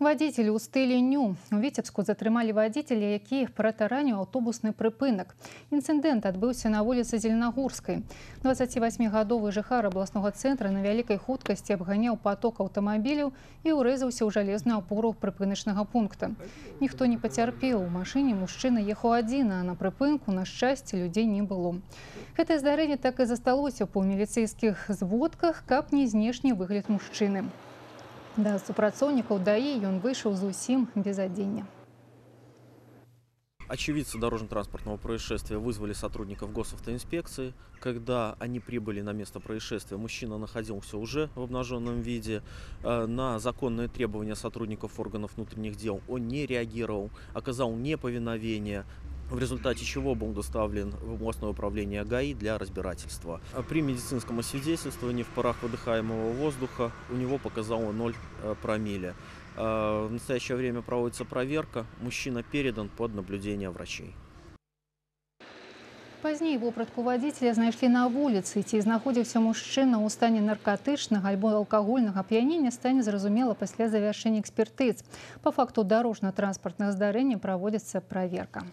Водителі ў стылі ню. У Віцебску затрымалі водителя, які ператараніў аўтобусны прыпынак. Інцыдэнт адбыўся на вуліцы Зеленагорскай. 28-гадовы жыхар абласнога цэнтра на вялікай хуткасці абганяў поток аўтамабіляў і ўрэзаўся ў жалезную апору прыпыначнага пункта. Ніхто не пацярпеў. У машыне мужчына ехаў адзін, а на прыпынку, на шчасце, людзей не было. Гэтае здарэнне так і засталося па міліцэйскіх зводках, каб не знешні выгляд мужчыны. Да супрацоўнікаў ДАИ он вышел зусім без адзення. Очевидцы дорожно-транспортного происшествия вызвали сотрудников госавтоинспекции. Когда они прибыли на место происшествия, мужчина находился уже в обнаженном виде. На законные требования сотрудников органов внутренних дел он не реагировал, оказал неповиновение, в результате чего был доставлен в областное управление ГАИ для разбирательства. При медицинском освидетельствовании в парах выдыхаемого воздуха у него показало 0 промилле. В настоящее время проводится проверка. Мужчина передан под наблюдение врачей. Пазней вопратку водителя знайшлі на вуліцы. Ці знаходзіўся мужчына ў стане наркотычнага альбо алкагольнага ап'янення, стане зразумела пасля завяршэння экспертыз. Па факту дарожна-транспартных здарэнняў праводзіцца праверка.